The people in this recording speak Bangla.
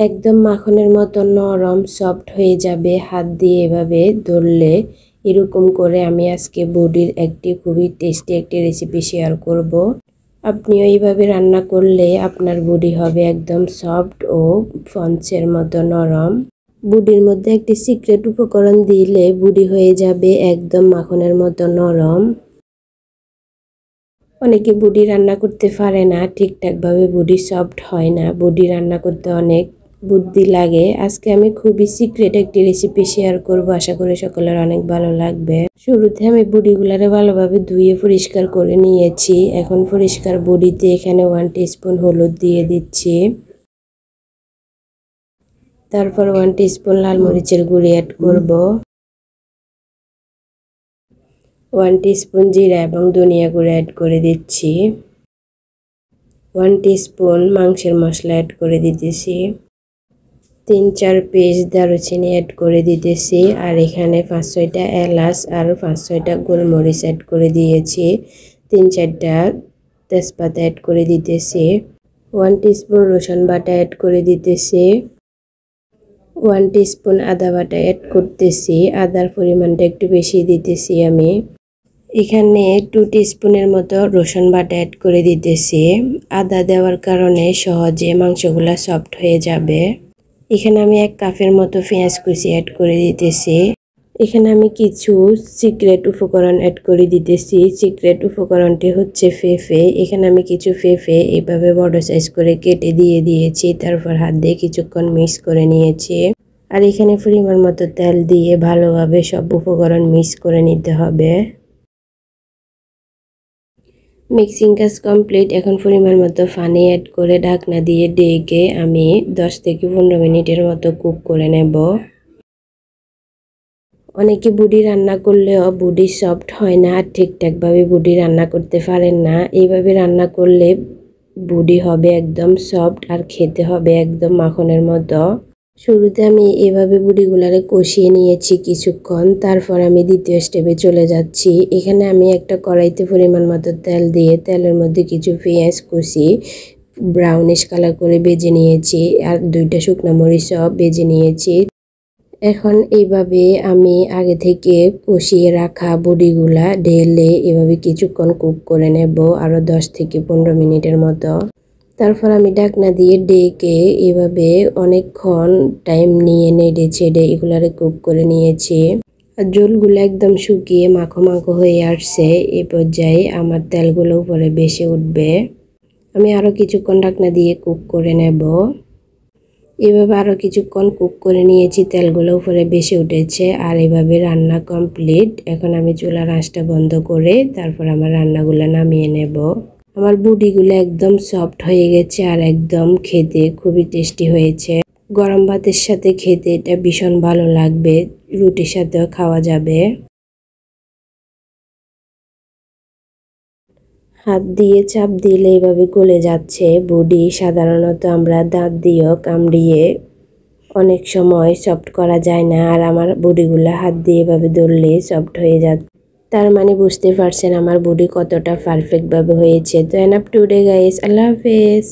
একদম মাখনের মতো নরম সফট হয়ে যাবে হাত দিয়ে এভাবে ধরলে। এরকম করে আমি আজকে বডির একটি খুবই টেস্টি একটি রেসিপি শেয়ার করব। আপনিও এইভাবে রান্না করলে আপনার বডি হবে একদম সফট ও স্পঞ্জের মতো নরম। বডির মধ্যে একটি সিক্রেট উপকরণ দিলে বডি হয়ে যাবে একদম মাখনের মতো নরম। অনেকে বডি রান্না করতে পারে না, ঠিকঠাকভাবে বডি সফট হয় না, বডি রান্না করতে অনেক বুদ্ধি লাগে। আজকে আমি খুবই সিক্রেট একটি রেসিপি শেয়ার করব, আশা করি সকলের অনেক ভালো লাগবে। শুরুতে আমি বডিগুলারে ভালোভাবে ধুয়ে পরিষ্কার করে নিয়েছি। এখন পরিষ্কার বডিতে এখানে 1 টিস্পুন হলুদ দিয়ে দিচ্ছি। তারপর 1 টিস্পুন লাল মরিচের গুঁড়ি অ্যাড করব। 1 টিস্পুন জিরা এবং ধনিয়া গুঁড়ো অ্যাড করে দিচ্ছি। 1 টিস্পুন মাংসের মশলা অ্যাড করে দিতেছি। 3-4 পিস দারুচিনি অ্যাড করে দিতেছি। আর এখানে 5-6টা এলাচ আর 5-6টা গোলমরিচ অ্যাড করে দিয়েছি। 3-4টা তেজপাতা অ্যাড করে দিতেছি। 1 টিস্পুন রসুন বাটা অ্যাড করে দিতেছি। 1 টিস্পুন আদা বাটা অ্যাড করতেছি। আদার পরিমাণটা একটু বেশি দিতেছি আমি। এখানে 2 টিস্পুনের মতো রসুন বাটা অ্যাড করে দিতেছি। আদা দেওয়ার কারণে সহজে মাংসগুলা সফট হয়ে যাবে। এখানে আমি 1 কাপের মতো পেঁয়াজ কুচি অ্যাড করে দিতেছি। এখানে আমি কিছু সিক্রেট উপকরণ অ্যাড করে দিতেছি। সিক্রেট উপকরণটি হচ্ছে পেঁপে। এখানে আমি কিছু পেঁপে এইভাবে বড় সাইজ করে কেটে দিয়েছি। তারপর হাত দিয়ে কিছুক্ষণ মিক্স করে নিয়েছি। আর এখানে পরিমাণ মতো তেল দিয়ে ভালোভাবে সব উপকরণ মিক্স করে নিতে হবে। মিক্সিং কাজ কমপ্লিট। এখন পরিমাণ মতো পানি অ্যাড করে ঢাকনা দিয়ে ঢেকে আমি 10 থেকে 15 মিনিটের মতো কুক করে নেব। অনেকে বডি রান্না করলেও বডি সফট হয় না, আর ঠিকঠাকভাবে বডি রান্না করতে পারেন না। এইভাবে রান্না করলে বডি হবে একদম সফট আর খেতে হবে একদম মাখনের মতো। শুরুতে আমি এভাবে বডিগুলারে কষিয়ে নিয়েছি কিছুক্ষণ। তারপর আমি দ্বিতীয় স্টেপে চলে যাচ্ছি। এখানে আমি একটা কড়াইতে পরিমাণ মতো তেল দিয়ে তেলের মধ্যে কিছু পেঁয়াজ কুচি ব্রাউনিশ কালার করে ভেজে নিয়েছি। আর 2টা শুকনো মরিচও ভেজে নিয়েছি। এখন এইভাবে আমি আগে থেকে কষিয়ে রাখা বডিগুলা ঢেলে এভাবে কিছুক্ষণ কুক করে নেব, আরও 10 থেকে 15 মিনিটের মতো। তারপর আমি ঢাকনা দিয়ে ঢেকে এভাবে অনেকক্ষণ টাইম নিয়ে নেড়ে ছেড়ে এগুলারে কুক করে নিয়েছি। আর ঝোলগুলো একদম শুকিয়ে মাখো মাখো হয়ে আসছে। এই পর্যায়ে আমার তেলগুলো উপরে ভেসে উঠবে। আমি আরও কিছুক্ষণ ঢাকনা দিয়ে কুক করে নেব। এভাবে আরও কিছুক্ষণ কুক করে নিয়েছি, তেলগুলো উপরে ভেসে উঠেছে। আর এভাবে রান্না কমপ্লিট। এখন আমি চুলার আঁচটা বন্ধ করে তারপর আমার রান্নাগুলো নামিয়ে নেব। আমার বডিগুলো একদম সফট হয়ে গেছে আর একদম খেতে খুবই টেস্টি হয়েছে। গরম ভাতের সাথে খেতে এটা ভীষণ ভালো লাগবে, রুটির সাথেও খাওয়া যাবে। হাত দিয়ে চাপ দিলে এভাবে গলে যাচ্ছে বডি। সাধারণত আমরা দাঁত দিয়েও কামড়িয়ে অনেক সময় সফট করা যায় না, আর আমার বডিগুলো হাত দিয়ে এভাবে ধরলে সফট হয়ে যাচ্ছে। তার মানে বুঝতে পারছেন আমার বডি কতটা পারফেক্টভাবে হয়েছে। তো এনাফ টুডে গাইস, আল্লাহ হাফেজ।